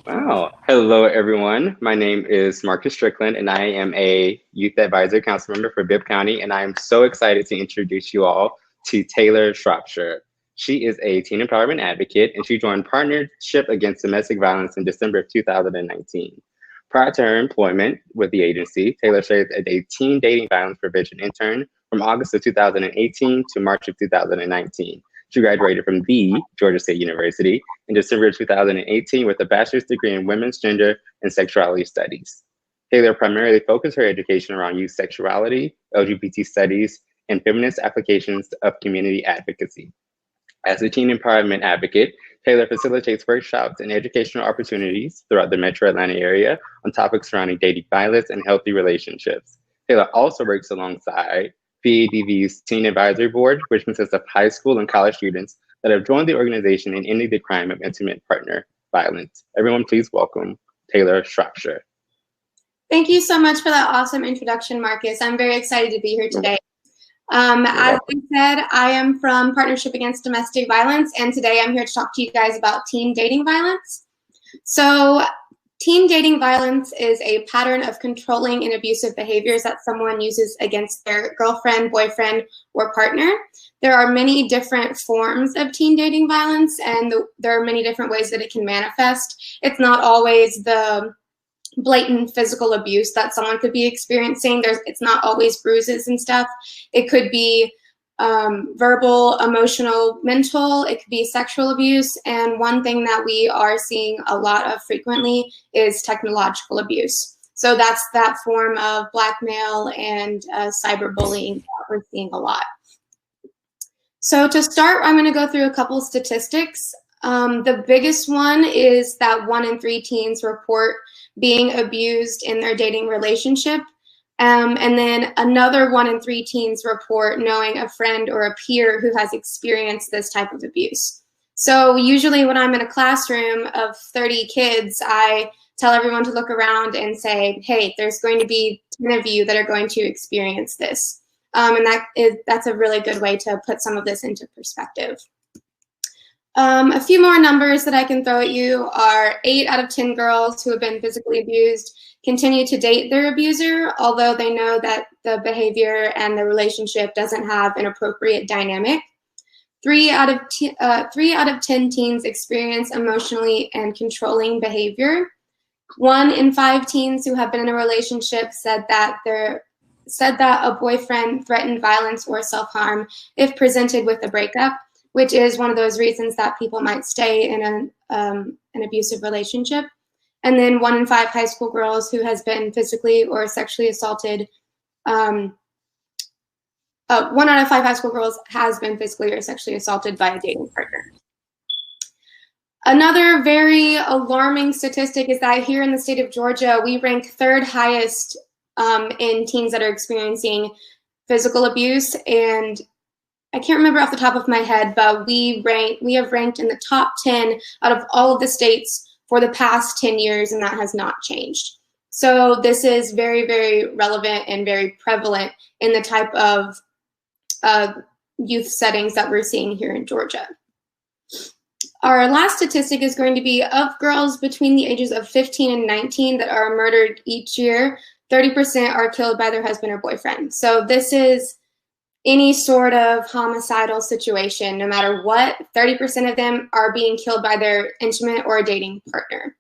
Wow. Hello, everyone. My name is Marcus Strickland, and I am a Youth Advisory Council member for Bibb County, and I am so excited to introduce you all to Taylor Shropshire. She is a teen empowerment advocate, and she joined Partnership Against Domestic Violence in December of 2019. Prior to her employment with the agency, Taylor served as a teen dating violence prevention intern from August of 2018 to March of 2019. She graduated from the Georgia State University in December 2018 with a bachelor's degree in women's gender and sexuality studies. Taylor primarily focused her education around youth sexuality, LGBT studies, and feminist applications of community advocacy. As a teen empowerment advocate, Taylor facilitates workshops and educational opportunities throughout the metro Atlanta area on topics surrounding dating violence and healthy relationships. Taylor also works alongside PADV's Teen Advisory Board, which consists of high school and college students that have joined the organization in ending the crime of intimate partner violence. Everyone, please welcome Taylor Shropshire. Thank you so much for that awesome introduction, Marcus. I'm very excited to be here today. As I said, I am from Partnership Against Domestic Violence, and today I'm here to talk to you guys about teen dating violence. So, teen dating violence is a pattern of controlling and abusive behaviors that someone uses against their girlfriend, boyfriend, or partner. There are many different forms of teen dating violence, and there are many different ways that it can manifest. It's not always the blatant physical abuse that someone could be experiencing. It's not always bruises and stuff. It could be verbal, emotional, mental. It could be sexual abuse. And one thing that we are seeing a lot of frequently is technological abuse. So that's that form of blackmail and cyberbullying that we're seeing a lot. So to start, I'm going to go through a couple statistics. The biggest one is that 1 in 3 teens report being abused in their dating relationship. And then another 1 in 3 teens report knowing a friend or a peer who has experienced this type of abuse. So usually when I'm in a classroom of 30 kids, I tell everyone to look around and say, hey, there's going to be 10 of you that are going to experience this. And that's a really good way to put some of this into perspective. A few more numbers that I can throw at you are 8 out of 10 girls who have been physically abused continue to date their abuser, although they know that the behavior and the relationship doesn't have an appropriate dynamic. 3 out of 10 teens experience emotionally and controlling behavior. 1 in 5 teens who have been in a relationship said that a boyfriend threatened violence or self-harm if presented with a breakup, which is one of those reasons that people might stay in an abusive relationship. And then 1 in 5 high school girls who has been physically or sexually assaulted. 1 out of 5 high school girls has been physically or sexually assaulted by a dating partner. Another very alarming statistic is that here in the state of Georgia, we rank 3rd highest in teens that are experiencing physical abuse. And I can't remember off the top of my head, but we have ranked in the top 10 out of all of the states for the past 10 years, and that has not changed. So this is very, very relevant and very prevalent in the type of youth settings that we're seeing here in Georgia. Our last statistic is going to be of girls between the ages of 15 and 19 that are murdered each year, 30% are killed by their husband or boyfriend. So this is any sort of homicidal situation, no matter what, 30% of them are being killed by their intimate or dating partner.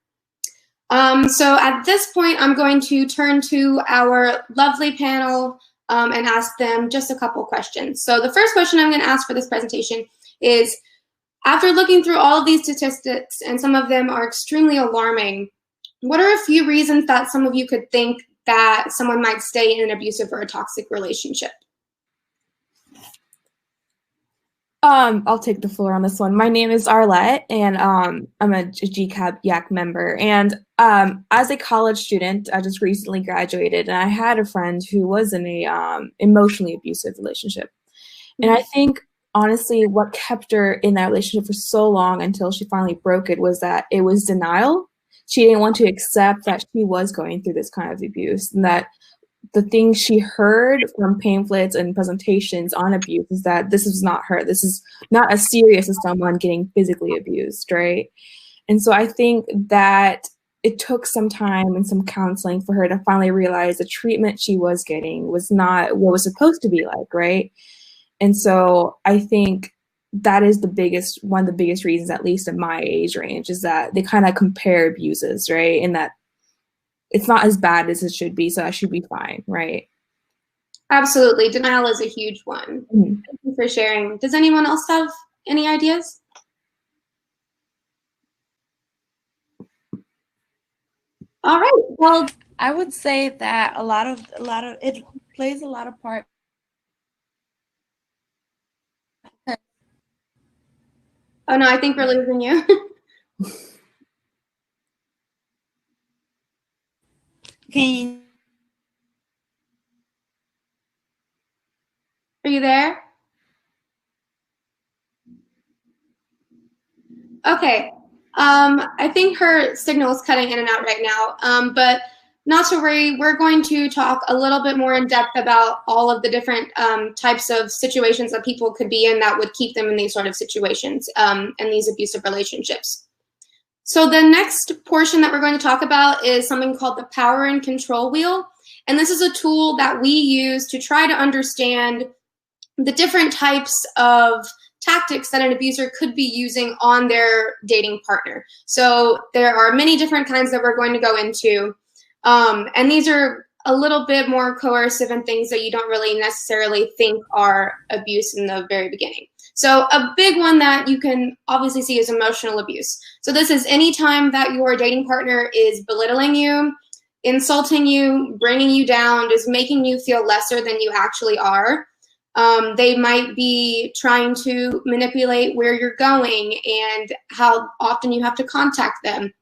So at this point, I'm going to turn to our lovely panel and ask them just a couple questions. So the first question I'm going to ask for this presentation is, after looking through all of these statistics, and some of them are extremely alarming, what are a few reasons that some of you could think that someone might stay in an abusive or a toxic relationship? I'll take the floor on this one. My name is Arlette, and I'm a GCAB YAC member. And as a college student, I just recently graduated, and I had a friend who was in a emotionally abusive relationship. And I think, honestly, what kept her in that relationship for so long until she finally broke it was that it was denial. She didn't want to accept that she was going through this kind of abuse, and that the things she heard from pamphlets and presentations on abuse is that this is not her. This is not as serious as someone getting physically abused, right? And so I think that it took some time and some counseling for her to finally realize the treatment she was getting was not what was supposed to be like, right? And so I think that is one of the biggest reasons, at least in my age range, is that they kind of compare abuses, right? And that it's not as bad as it should be, so that should be fine, right? Absolutely. Denial is a huge one. Mm-hmm. Thank you for sharing. Does anyone else have any ideas? All right. Well, I would say that a lot of it plays a lot of part. Oh no, I think we're losing you. Are you there? Okay. I think her signal is cutting in and out right now, but not to worry. We're going to talk a little bit more in depth about all of the different types of situations that people could be in that would keep them in these sort of situations and these abusive relationships. So the next portion that we're going to talk about is something called the power and control wheel. And this is a tool that we use to try to understand the different types of tactics that an abuser could be using on their dating partner. So there are many different kinds that we're going to go into. And these are a little bit more coercive and things that you don't really necessarily think are abuse in the very beginning. So a big one that you can obviously see is emotional abuse. So this is any time that your dating partner is belittling you, insulting you, bringing you down, just making you feel lesser than you actually are. They might be trying to manipulate where you're going and how often you have to contact them.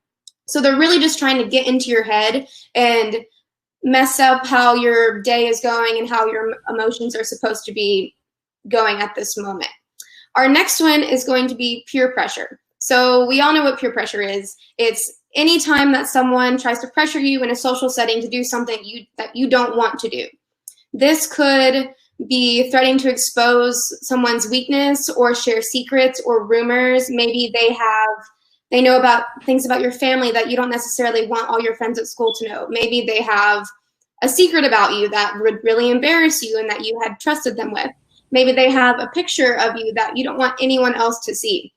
So they're really just trying to get into your head and mess up how your day is going and how your emotions are supposed to be going at this moment. Our next one is going to be peer pressure. So we all know what peer pressure is. It's any time that someone tries to pressure you in a social setting to do something that you don't want to do. This could be threatening to expose someone's weakness or share secrets or rumors. Maybe they know about things about your family that you don't necessarily want all your friends at school to know. Maybe they have a secret about you that would really embarrass you and that you had trusted them with. Maybe they have a picture of you that you don't want anyone else to see.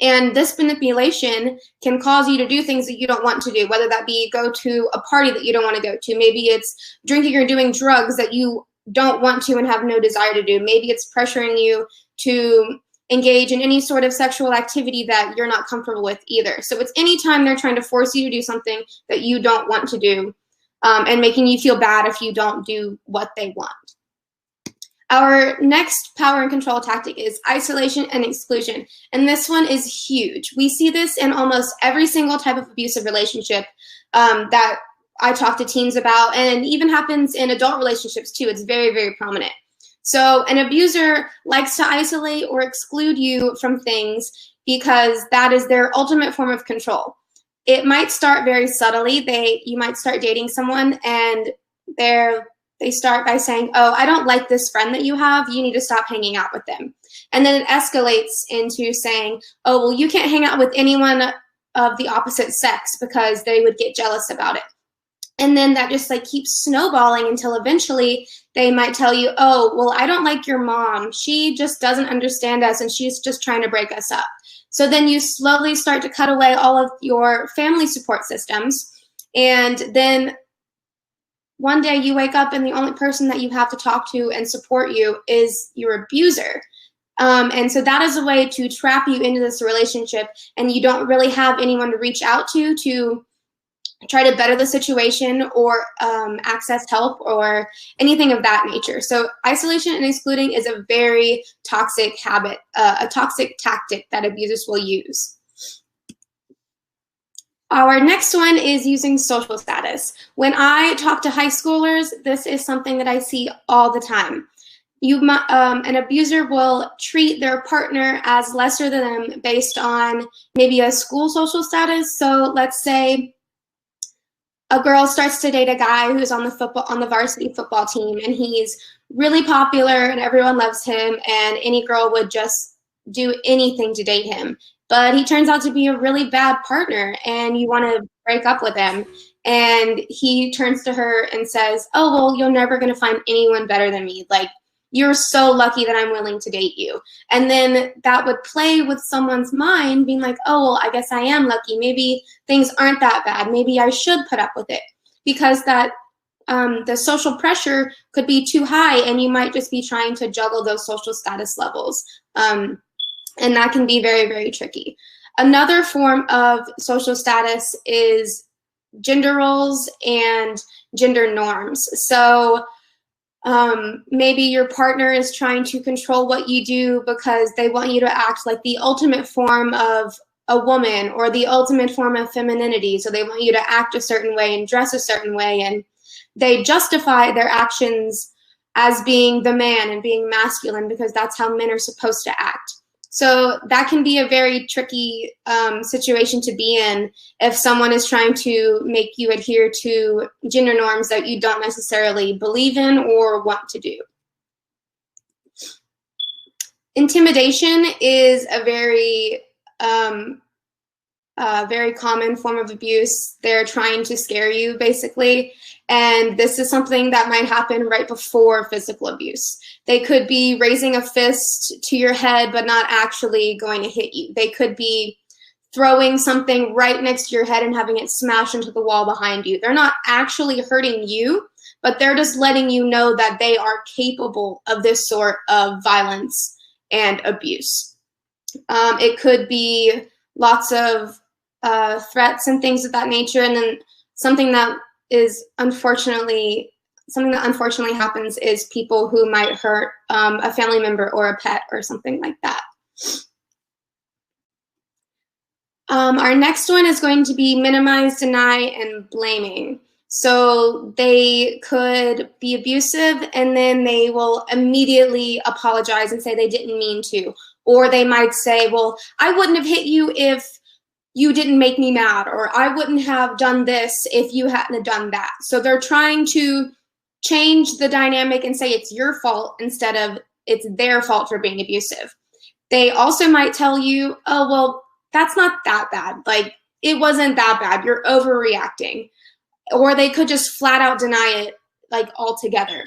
And this manipulation can cause you to do things that you don't want to do, whether that be go to a party that you don't want to go to. Maybe it's drinking or doing drugs that you don't want to and have no desire to do. Maybe it's pressuring you to engage in any sort of sexual activity that you're not comfortable with either. So it's anytime they're trying to force you to do something that you don't want to do and making you feel bad if you don't do what they want. Our next power and control tactic is isolation and exclusion. And this one is huge. We see this in almost every single type of abusive relationship that I talk to teens about, and it even happens in adult relationships too. It's very, very prominent. So an abuser likes to isolate or exclude you from things because that is their ultimate form of control. It might start very subtly. You might start dating someone and they start by saying, oh, I don't like this friend that you have. You need to stop hanging out with them. And then it escalates into saying, oh, well, you can't hang out with anyone of the opposite sex because they would get jealous about it. And then that just keeps snowballing until eventually they might tell you, oh, well, I don't like your mom. She just doesn't understand us and she's just trying to break us up. So then you slowly start to cut away all of your family support systems. And then one day you wake up and the only person that you have to talk to and support you is your abuser. And so that is a way to trap you into this relationship, and you don't really have anyone to reach out to try to better the situation or access help or anything of that nature. So isolation and excluding is a very toxic habit, a toxic tactic that abusers will use. Our next one is using social status. When I talk to high schoolers, this is something that I see all the time. An abuser will treat their partner as lesser than them based on maybe a school social status. So let's say a girl starts to date a guy who's on the varsity football team, and he's really popular and everyone loves him, and any girl would just do anything to date him. but he turns out to be a really bad partner and you want to break up with him. And he turns to her and says, oh, well, you're never going to find anyone better than me. Like, you're so lucky that I'm willing to date you. And then that would play with someone's mind being like, oh, well, I guess I am lucky. Maybe things aren't that bad. Maybe I should put up with it, because that the social pressure could be too high and you might just be trying to juggle those social status levels. And that can be very, very tricky. Another form of social status is gender roles and gender norms. So maybe your partner is trying to control what you do because they want you to act like the ultimate form of a woman or the ultimate form of femininity. So they want you to act a certain way and dress a certain way, and they justify their actions as being the man and being masculine because that's how men are supposed to act. So that can be a very tricky situation to be in if someone is trying to make you adhere to gender norms that you don't necessarily believe in or want to do. Intimidation is a very common form of abuse. They're trying to scare you, basically. And this is something that might happen right before physical abuse. They could be raising a fist to your head, but not actually going to hit you. They could be throwing something right next to your head and having it smash into the wall behind you. They're not actually hurting you, but they're just letting you know that they are capable of this sort of violence and abuse. It could be lots of threats and things of that nature. And then something that unfortunately happens is people who might hurt a family member or a pet or something like that. Our next one is going to be minimize, deny, and blaming. So they could be abusive and then they will immediately apologize and say they didn't mean to. Or they might say, well, I wouldn't have hit you if you didn't make me mad, or I wouldn't have done this if you hadn't have done that. So they're trying to change the dynamic and say it's your fault instead of it's their fault for being abusive. They also might tell you, oh, well, that's not that bad. Like, it wasn't that bad. You're overreacting. Or they could just flat out deny it, like, altogether.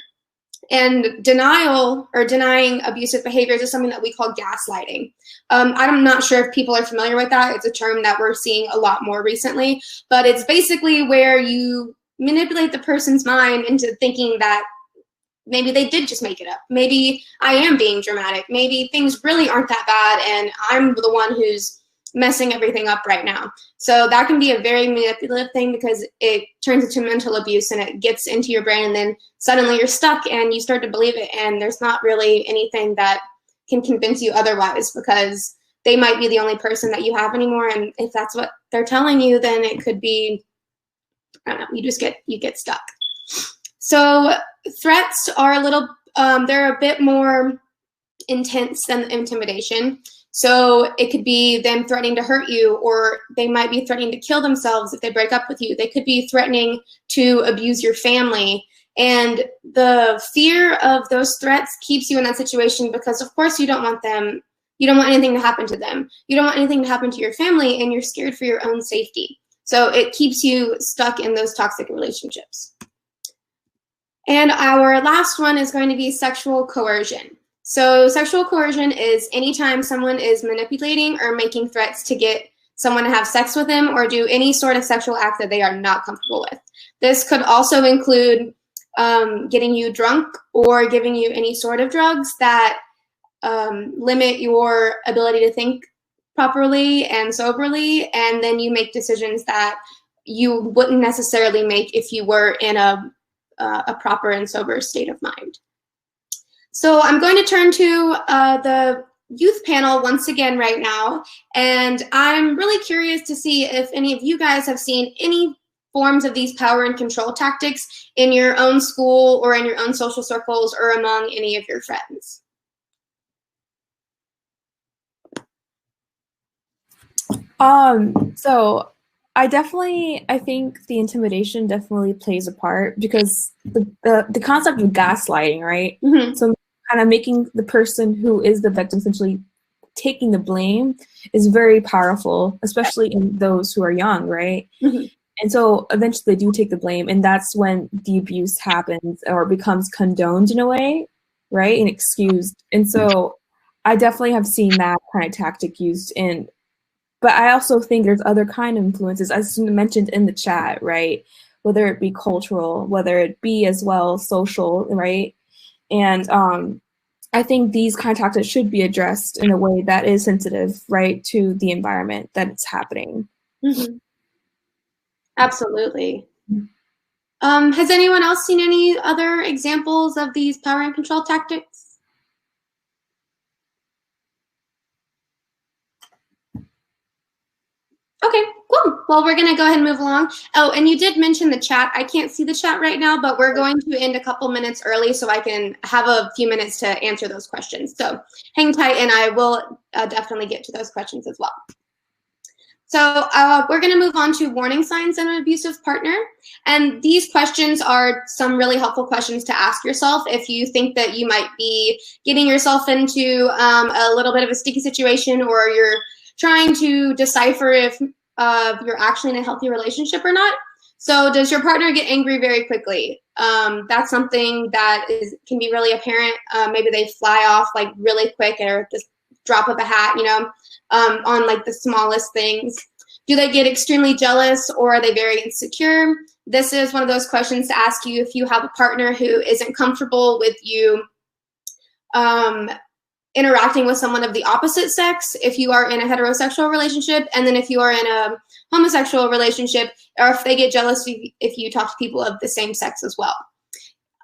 And denial or denying abusive behaviors is something that we call gaslighting. I'm not sure if people are familiar with that. It's a term that we're seeing a lot more recently, but it's basically where you manipulate the person's mind into thinking that maybe they did just make it up. Maybe I am being dramatic. Maybe things really aren't that bad and I'm the one who's messing everything up right now. So that can be a very manipulative thing because it turns into mental abuse and it gets into your brain, and then suddenly you're stuck and you start to believe it, and there's not really anything that can convince you otherwise because they might be the only person that you have anymore. And if that's what they're telling you, then it could be, I don't know, you get stuck. So threats are they're a bit more intense than intimidation. So it could be them threatening to hurt you, or they might be threatening to kill themselves if they break up with you. They could be threatening to abuse your family. And the fear of those threats keeps you in that situation because, of course, you don't want anything to happen to them. You don't want anything to happen to your family, and you're scared for your own safety. So it keeps you stuck in those toxic relationships. And our last one is going to be sexual coercion. So sexual coercion is anytime someone is manipulating or making threats to get someone to have sex with them or do any sort of sexual act that they are not comfortable with. This could also include getting you drunk or giving you any sort of drugs that limit your ability to think properly and soberly, and then you make decisions that you wouldn't necessarily make if you were in a proper and sober state of mind. So I'm going to turn to the youth panel once again right now, and I'm really curious to see if any of you guys have seen any forms of these power and control tactics in your own school or in your own social circles or among any of your friends. So I think the intimidation definitely plays a part because the concept of gaslighting, right? Mm-hmm. So kind of making the person who is the victim essentially taking the blame is very powerful, especially in those who are young, right? Mm-hmm. And so eventually they do take the blame, and that's when the abuse happens or becomes condoned in a way, right? And excused. And so I definitely have seen that kind of tactic used in, but I also think there's other kind of influences, as mentioned in the chat, right? Whether it be cultural, whether it be as well social, right? And I think these kind of tactics should be addressed in a way that is sensitive, right, to the environment that it's happening. Mm-hmm. Absolutely. Has anyone else seen any other examples of these power and control tactics? Okay, cool. Well, we're going to go ahead and move along. Oh, and you did mention the chat. I can't see the chat right now, but we're going to end a couple minutes early so I can have a few minutes to answer those questions. So hang tight, and I will definitely get to those questions as well. So we're going to move on to warning signs of an abusive partner. And these questions are some really helpful questions to ask yourself if you think that you might be getting yourself into a little bit of a sticky situation, or you're trying to decipher if you're actually in a healthy relationship or not. So does your partner get angry very quickly? That's something that can be really apparent. Maybe they fly off like really quick, or just drop of a hat, you know, on like the smallest things. Do they get extremely jealous, or are they very insecure? This is one of those questions to ask you if you have a partner who isn't comfortable with you interacting with someone of the opposite sex, if you are in a heterosexual relationship, and then if you are in a homosexual relationship, or if they get jealous if you talk to people of the same sex as well.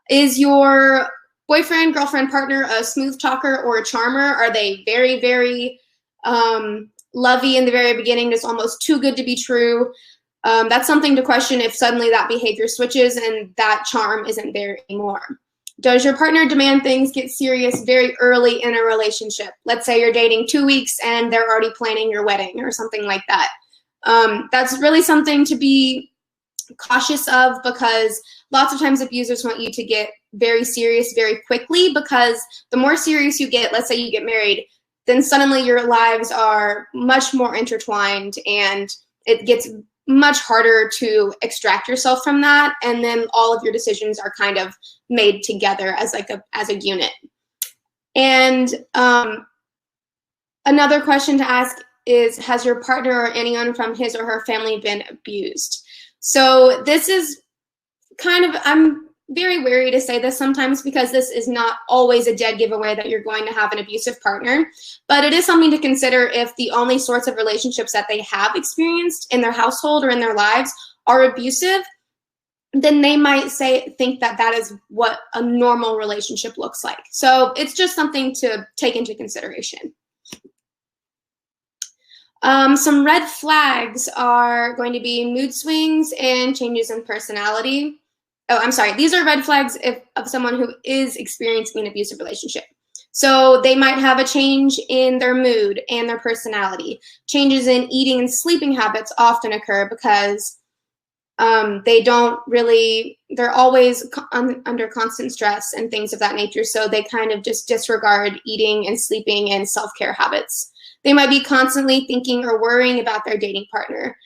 Is your boyfriend, girlfriend, partner a smooth talker or a charmer? Are they very, very lovey in the very beginning, just almost too good to be true? That's something to question if suddenly that behavior switches and that charm isn't there anymore. Does your partner demand things get serious very early in a relationship? Let's say you're dating 2 weeks and they're already planning your wedding or something like that. That's really something to be cautious of, because lots of times abusers want you to get very serious very quickly, because the more serious you get, let's say you get married, then suddenly your lives are much more intertwined, and it gets much harder to extract yourself from that, and then all of your decisions are kind of made together as a unit. And another question to ask is, has your partner or anyone from his or her family been abused? So this is kind of, I'm very wary to say this sometimes, because this is not always a dead giveaway that you're going to have an abusive partner, but it is something to consider if the only sorts of relationships that they have experienced in their household or in their lives are abusive, then they might think that that is what a normal relationship looks like. So it's just something to take into consideration. Some red flags are going to be mood swings and changes in personality. Oh, I'm sorry. These are red flags of someone who is experiencing an abusive relationship. So they might have a change in their mood and their personality. Changes in eating and sleeping habits often occur because they're always under constant stress and things of that nature. So they kind of just disregard eating and sleeping and self-care habits. They might be constantly thinking or worrying about their dating partner.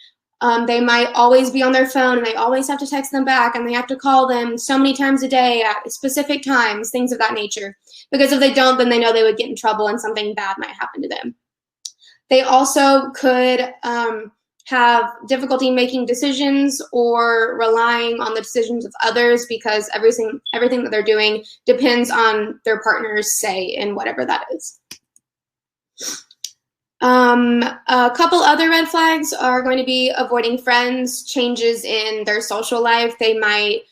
They might always be on their phone, and they always have to text them back, and they have to call them so many times a day at specific times, things of that nature. Because if they don't, then they know they would get in trouble and something bad might happen to them. They also could have difficulty making decisions or relying on the decisions of others, because everything that they're doing depends on their partner's say in whatever that is. A couple other red flags are going to be avoiding friends, changes in their social life. They might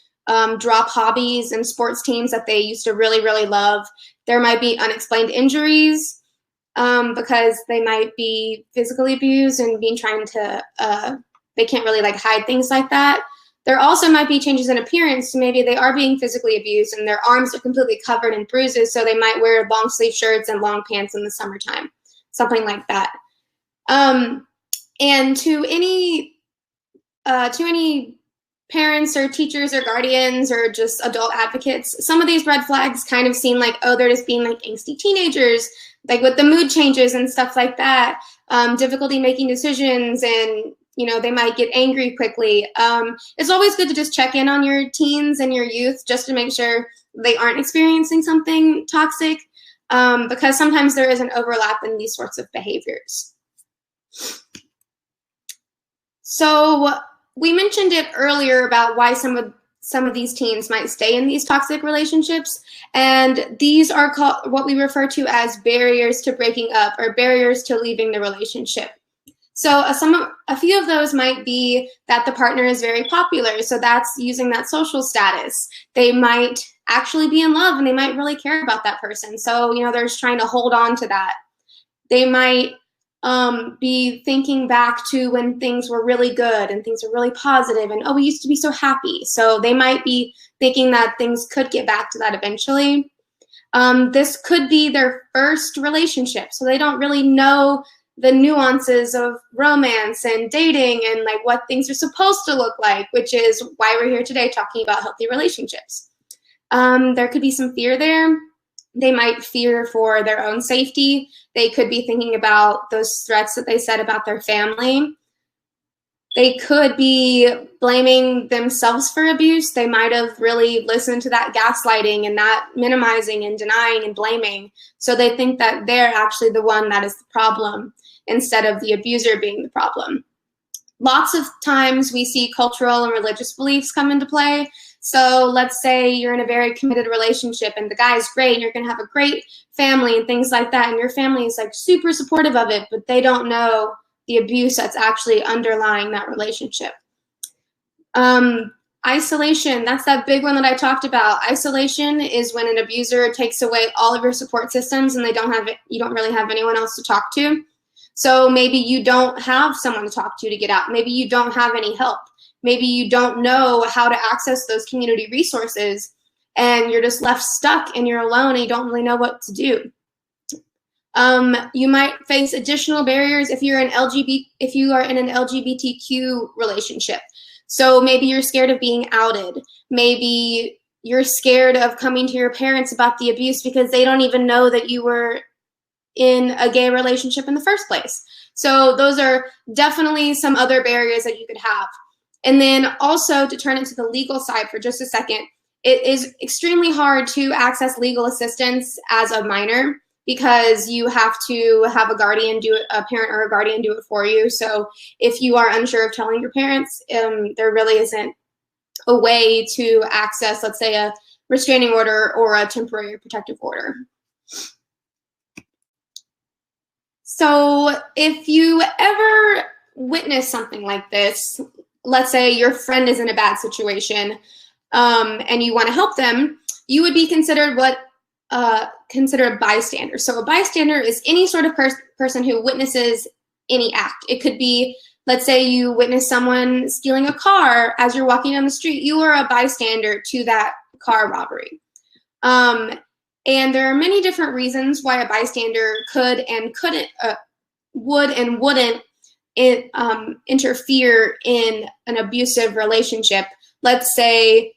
drop hobbies and sports teams that they used to really, really love. There might be unexplained injuries because they might be physically abused and they can't really hide things like that. There also might be changes in appearance. Maybe they are being physically abused and their arms are completely covered in bruises, so they might wear long sleeve shirts and long pants in the summertime. Something like that. And to any parents or teachers or guardians or just adult advocates, some of these red flags kind of seem like, oh, they're just being angsty teenagers. like with the mood changes and stuff like that, difficulty making decisions, and they might get angry quickly. It's always good to just check in on your teens and your youth just to make sure they aren't experiencing something toxic, because sometimes there is an overlap in these sorts of behaviors. So we mentioned it earlier about why some of these teens might stay in these toxic relationships, and these are called what we refer to as barriers to breaking up or barriers to leaving the relationship. So a few of those might be that the partner is very popular, so that's using that social status. They might actually be in love and they might really care about that person, so they're just trying to hold on to that. They might be thinking back to when things were really good and things were really positive and, oh, we used to be so happy. So they might be thinking that things could get back to that eventually. This could be their first relationship, so they don't really know the nuances of romance and dating and like what things are supposed to look like, which is why we're here today talking about healthy relationships. There could be some fear there. They might fear for their own safety. They could be thinking about those threats that they said about their family. They could be blaming themselves for abuse. They might have really listened to that gaslighting and that minimizing and denying and blaming. So they think that they're actually the one that is the problem instead of the abuser being the problem. Lots of times we see cultural and religious beliefs come into play. So let's say you're in a very committed relationship and the guy is great and you're going to have a great family and things like that, and your family is like super supportive of it, but they don't know the abuse that's actually underlying that relationship. Isolation, that's that big one that I talked about. Isolation is when an abuser takes away all of your support systems and you don't really have anyone else to talk to. So maybe you don't have someone to talk to get out. Maybe you don't have any help. Maybe you don't know how to access those community resources and you're just left stuck and you're alone and you don't really know what to do. You might face additional barriers if you are in an LGBTQ relationship. So maybe you're scared of being outed. Maybe you're scared of coming to your parents about the abuse because they don't even know that you were in a gay relationship in the first place. So those are definitely some other barriers that you could have. And then also, to turn it to the legal side for just a second, it is extremely hard to access legal assistance as a minor because you have to have a parent or a guardian do it for you. So if you are unsure of telling your parents, there really isn't a way to access, let's say, a restraining order or a temporary protective order. So if you ever witness something like this, let's say your friend is in a bad situation and you want to help them, you would be considered a bystander. So a bystander is any sort of person who witnesses any act. It could be, let's say you witness someone stealing a car as you're walking down the street. You are a bystander to that car robbery. And there are many different reasons why a bystander could and couldn't, would and wouldn't interfere in an abusive relationship. Let's say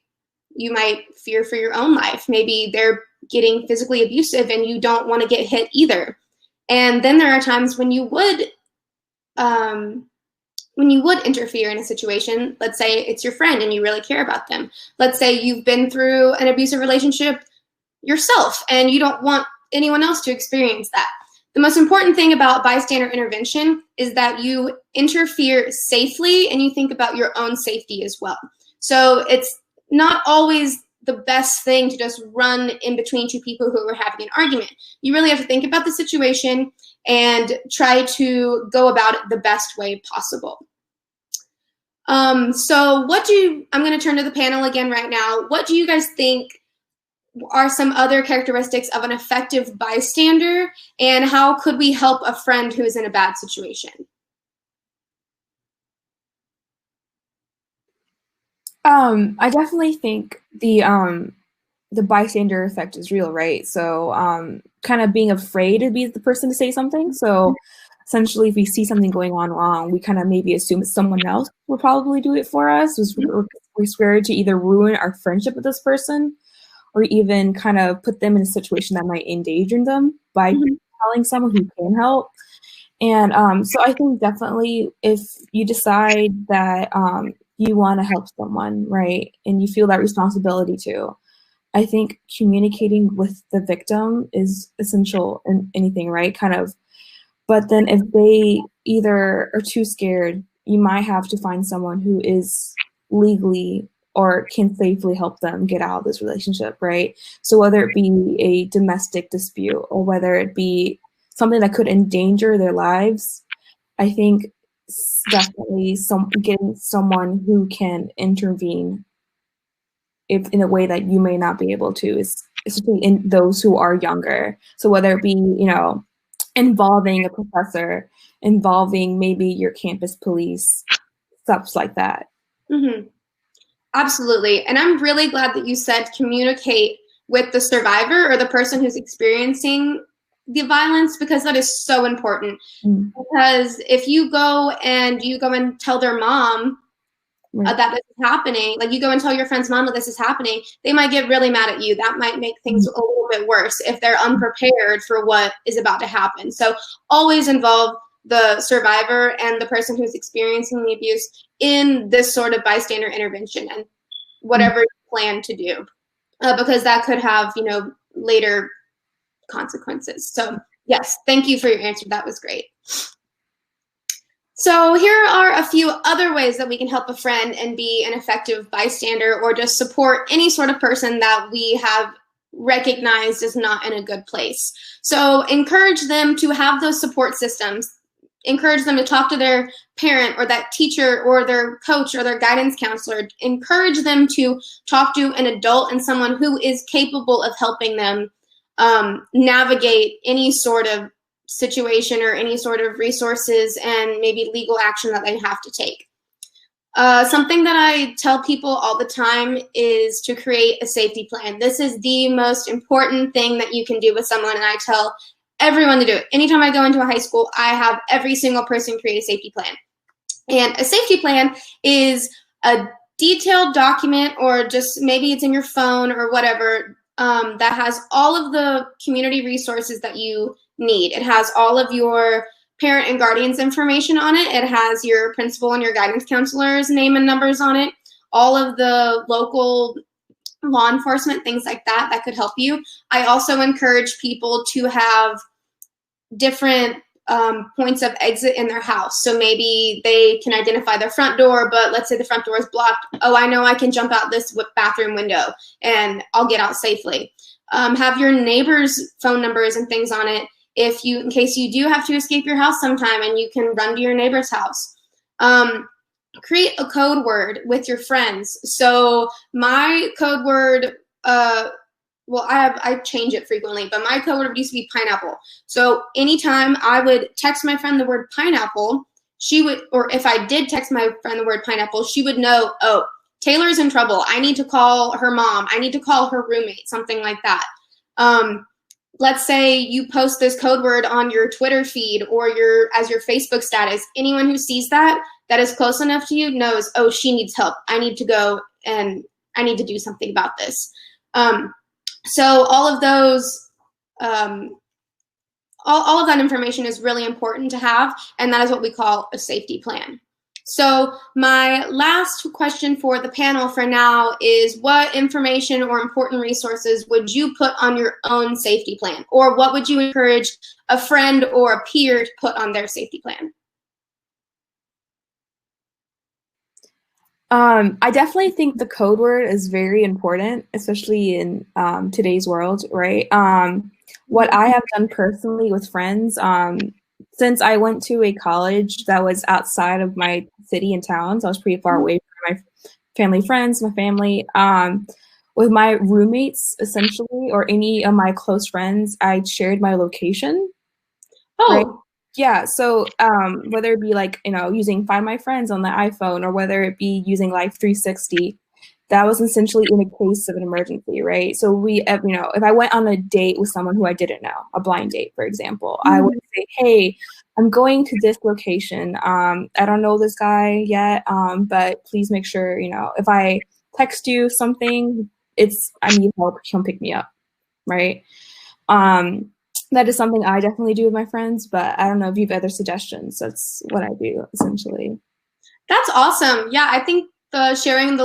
you might fear for your own life. Maybe they're getting physically abusive and you don't want to get hit either. And then there are times when you would interfere in a situation. Let's say it's your friend and you really care about them. Let's say you've been through an abusive relationship yourself and you don't want anyone else to experience that. The most important thing about bystander intervention is that you interfere safely and you think about your own safety as well. So it's not always the best thing to just run in between two people who are having an argument. You really have to think about the situation and try to go about it the best way possible. I'm going to turn to the panel again right now. What do you guys think are some other characteristics of an effective bystander, and how could we help a friend who is in a bad situation? I definitely think the bystander effect is real, right? So kind of being afraid to be the person to say something. So essentially, if we see something going on wrong, we kind of maybe assume that someone else will probably do it for us. We're scared to either ruin our friendship with this person or even kind of put them in a situation that might endanger them by telling someone who can help. And so I think definitely if you decide that you want to help someone, right, and you feel that responsibility to, I think communicating with the victim is essential in anything, right? Kind of. But then if they either are too scared, you might have to find someone who is legally or can safely help them get out of this relationship, right? So whether it be a domestic dispute or whether it be something that could endanger their lives, I think definitely getting someone who can intervene if in a way that you may not be able to is especially in those who are younger. So whether it be, involving a professor, involving maybe your campus police, stuff like that. Mm-hmm. Absolutely. And I'm really glad that you said communicate with the survivor or the person who's experiencing the violence, because that is so important. Because if you go and tell their mom that this is happening, like you go and tell your friend's mom that this is happening, they might get really mad at you. That might make things a little bit worse if they're unprepared for what is about to happen. So always involve the survivor and the person who's experiencing the abuse in this sort of bystander intervention and whatever you plan to do, because that could have, later consequences. So yes, thank you for your answer. That was great. So here are a few other ways that we can help a friend and be an effective bystander or just support any sort of person that we have recognized is not in a good place. So encourage them to have those support systems. Encourage them to talk to their parent or that teacher or their coach or their guidance counselor. Encourage them to talk to an adult and someone who is capable of helping them navigate any sort of situation or any sort of resources and maybe legal action that they have to take. Something that I tell people all the time is to create a safety plan. This is the most important thing that you can do with someone, and I tell everyone to do it. Anytime I go into a high school, I have every single person create a safety plan. And a safety plan is a detailed document, or just maybe it's in your phone or whatever, that has all of the community resources that you need. It has all of your parent and guardian's information on it. It has your principal and your guidance counselor's name and numbers on it, all of the local law enforcement, things like that, that could help you. I also encourage people to have different points of exit in their house. So maybe they can identify their front door, but let's say the front door is blocked. Oh, I know I can jump out this bathroom window and I'll get out safely. Have your neighbors' phone numbers and things on it in case you do have to escape your house sometime and you can run to your neighbor's house. Create a code word with your friends. So my code word, I change it frequently, but my code word used to be pineapple. So anytime I would text my friend the word pineapple, or if I did text my friend the word pineapple, she would know, oh, Taylor's in trouble. I need to call her mom. I need to call her roommate, something like that. Let's say you post this code word on your Twitter feed or as your Facebook status. Anyone who sees that is close enough to you knows, oh, she needs help. I need to go and I need to do something about this. So all of those, all of that information is really important to have, and that is what we call a safety plan. So my last question for the panel for now is, what information or important resources would you put on your own safety plan? Or what would you encourage a friend or a peer to put on their safety plan? I definitely think the code word is very important, especially in today's world, right? What I have done personally with friends, since I went to a college that was outside of my city and town, so I was pretty far away from my family friends, my family. With my roommates, essentially, or any of my close friends, I shared my location. Oh. Right? Yeah, so whether it be using Find My Friends on the iPhone, or whether it be using Life 360, that was essentially in a case of an emergency, right? So if I went on a date with someone who I didn't know, a blind date, for example, I would say, hey, I'm going to this location. I don't know this guy yet, but please make sure, if I text you something, I need help, come pick me up, right? that is something I definitely do with my friends, but I don't know if you have other suggestions. That's what I do essentially. That's awesome. Yeah, I think the sharing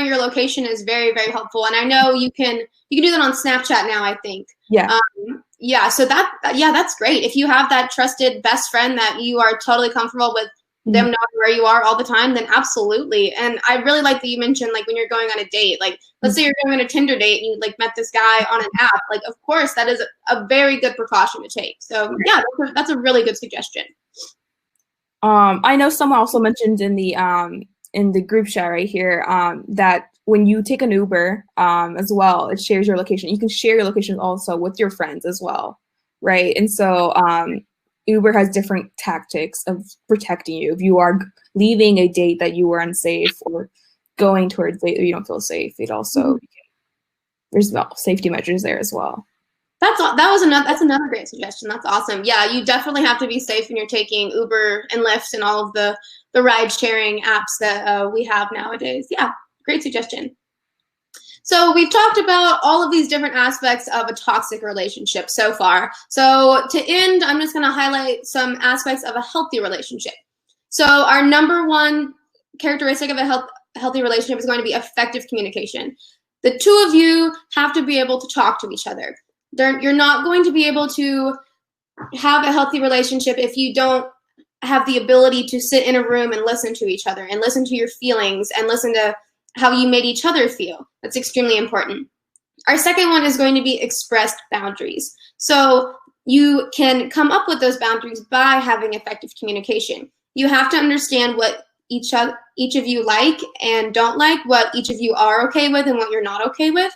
your location is very, very helpful. And I know you can do that on Snapchat now, I think. Yeah. Yeah, so that's great. If you have that trusted best friend that you are totally comfortable with them knowing where you are all the time, then absolutely. And I really like that you mentioned, like, when you're going on a date, like, let's say you're going on a Tinder date and you like met this guy on an app, like, of course that is a very good precaution to take. So yeah, that's a really good suggestion. I know someone also mentioned in the group chat right here that when you take an Uber as well, it shares your location. You can share your location also with your friends as well, right? And so Uber has different tactics of protecting you. If you are leaving a date that you were unsafe or going towards a date that you don't feel safe, it also there's safety measures there as well. That's another great suggestion. That's awesome. Yeah, you definitely have to be safe when you're taking Uber and Lyft and all of the ride sharing apps that we have nowadays. Yeah, great suggestion. So we've talked about all of these different aspects of a toxic relationship so far. So to end, I'm just going to highlight some aspects of a healthy relationship. So our number one characteristic of a healthy relationship is going to be effective communication. The two of you have to be able to talk to each other. You're not going to be able to have a healthy relationship if you don't have the ability to sit in a room and listen to each other and listen to your feelings and listen to how you made each other feel. That's extremely important. Our second one is going to be expressed boundaries. So you can come up with those boundaries by having effective communication. You have to understand what each of you like and don't like, what each of you are okay with and what you're not okay with.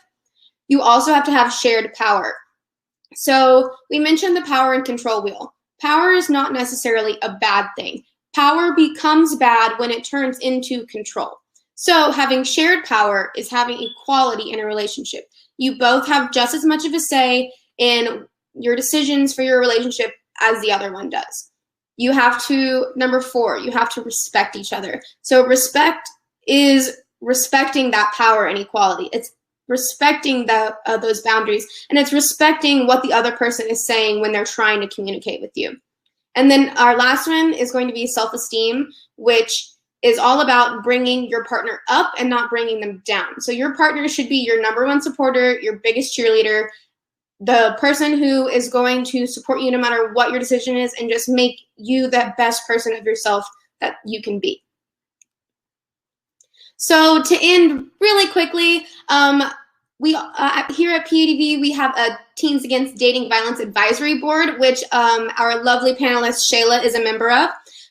You also have to have shared power. So we mentioned the power and control wheel. Power is not necessarily a bad thing. Power becomes bad when it turns into control. So having shared power is having equality in a relationship. You both have just as much of a say in your decisions for your relationship as the other one does. You have to, number 4, you have to respect each other. So respect is respecting that power and equality. It's respecting those boundaries, and it's respecting what the other person is saying when they're trying to communicate with you. And then our last one is going to be self-esteem, which is all about bringing your partner up and not bringing them down. So your partner should be your number one supporter, your biggest cheerleader, the person who is going to support you no matter what your decision is and just make you the best person of yourself that you can be. So to end really quickly, we here at PUDV, we have a Teens Against Dating Violence Advisory Board, which our lovely panelist Shayla is a member of.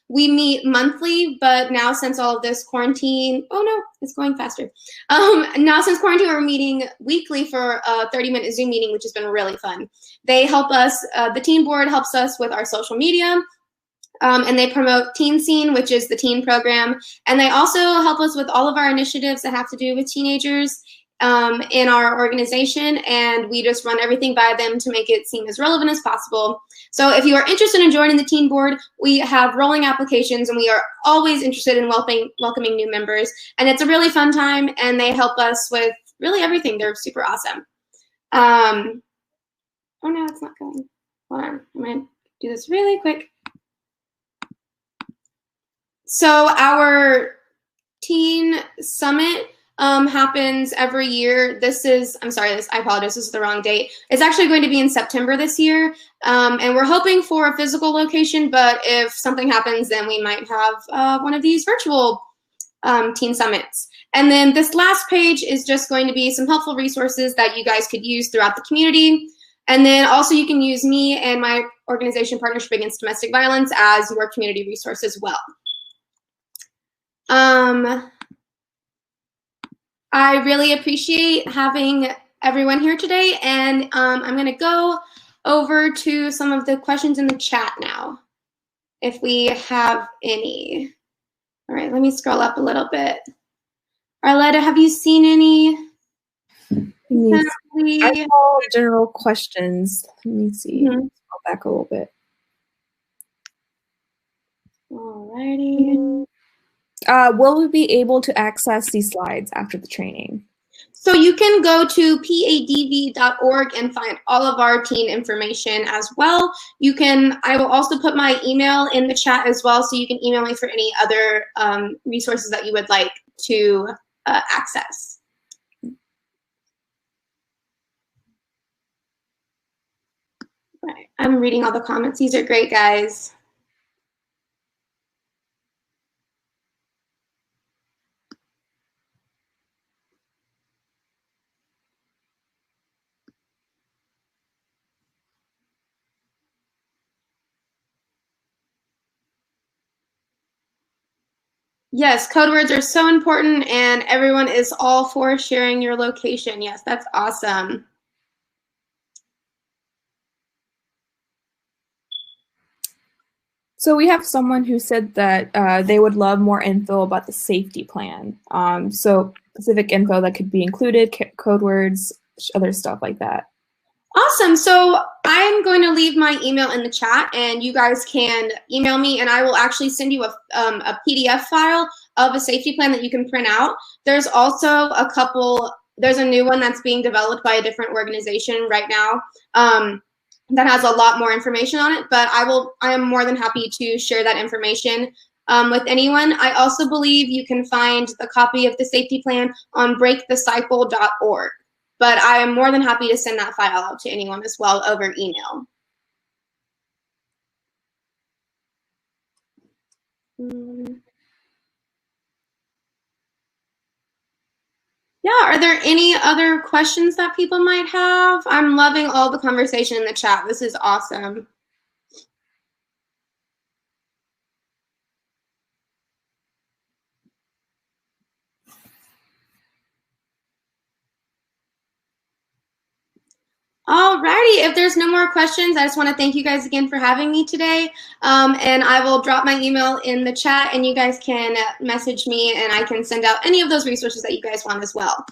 We meet monthly, but now since all of this quarantine, oh no, it's going faster. Now since quarantine, we're meeting weekly for a 30-minute Zoom meeting, which has been really fun. They help us, the teen board helps us with our social media, and they promote Teen Scene, which is the teen program. And they also help us with all of our initiatives that have to do with teenagers in our organization, and we just run everything by them to make it seem as relevant as possible. So if you are interested in joining the teen board, we have rolling applications, and we are always interested in welcoming new members. And it's a really fun time, and they help us with really everything. They're super awesome. Oh no, it's not going. Hold on, I'm gonna do this really quick. So our teen summit happens every year. I apologize, this is the wrong date. It's actually going to be in September this year. And we're hoping for a physical location, but if something happens, then we might have one of these virtual teen summits. And then this last page is just going to be some helpful resources that you guys could use throughout the community. And then also you can use me and my organization, Partnership Against Domestic Violence, as your community resource as well. I really appreciate having everyone here today, and I'm going to go over to some of the questions in the chat now, if we have any. All right, let me scroll up a little bit. Arletta, have you seen any? I have general questions. Let me see. Scroll back a little bit. Alrighty. Will we be able to access these slides after the training? So you can go to padv.org and find all of our teen information as well. I will also put my email in the chat as well, so you can email me for any other resources that you would like to access. Right. I'm reading all the comments. These are great, guys. Yes, code words are so important, and everyone is all for sharing your location. Yes, that's awesome. So we have someone who said that they would love more info about the safety plan. So specific info that could be included, code words, other stuff like that. Awesome. So I'm going to leave my email in the chat, and you guys can email me, and I will actually send you a PDF file of a safety plan that you can print out. There's also there's a new one that's being developed by a different organization right now that has a lot more information on it, but I am more than happy to share that information with anyone. I also believe you can find the copy of the safety plan on breakthecycle.org. But I am more than happy to send that file out to anyone as well over email. Yeah, are there any other questions that people might have? I'm loving all the conversation in the chat. This is awesome. Alrighty, if there's no more questions, I just want to thank you guys again for having me today. And I will drop my email in the chat, and you guys can message me, and I can send out any of those resources that you guys want as well.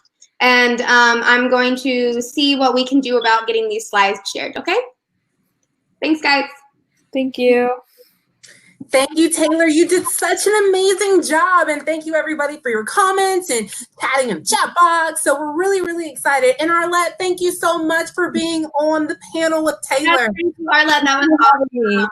And I'm going to see what we can do about getting these slides shared, okay? Thanks, guys. Thank you. Thank you, Taylor. You did such an amazing job. And thank you, everybody, for your comments and chatting in the chat box. So we're really, really excited. And Arlette, thank you so much for being on the panel with Taylor. Thank you, Arlette. That was awesome.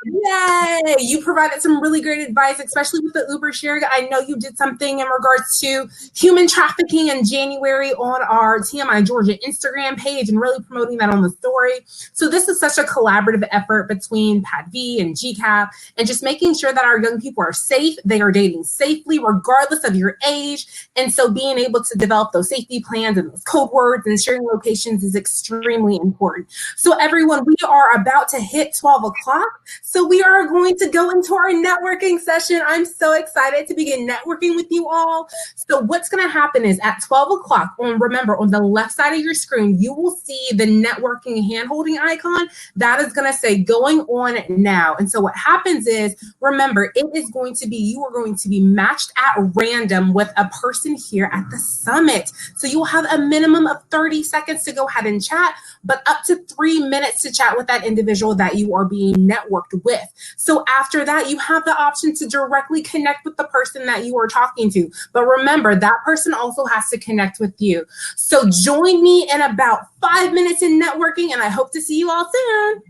Yay. You provided some really great advice, especially with the Uber sharing. I know you did something in regards to human trafficking in January on our TMI Georgia Instagram page and really promoting that on the story. So this is such a collaborative effort between PADV and GCAP and just making sure that our young people are safe, they are dating safely, regardless of your age. And so being able to develop those safety plans and those code words and sharing locations is extremely important. So everyone, we are about to hit 12 o'clock. So we are going to go into our networking session. I'm so excited to begin networking with you all. So what's going to happen is at 12 o'clock, remember on the left side of your screen, you will see the networking hand-holding icon. That is going to say going on now. And so what happens is, remember, you are going to be matched at random with a person here at the summit. So you will have a minimum of 30 seconds to go ahead and chat, but up to 3 minutes to chat with that individual that you are being networked with. So after that, you have the option to directly connect with the person that you are talking to. But remember, that person also has to connect with you. So join me in about 5 minutes in networking, and I hope to see you all soon.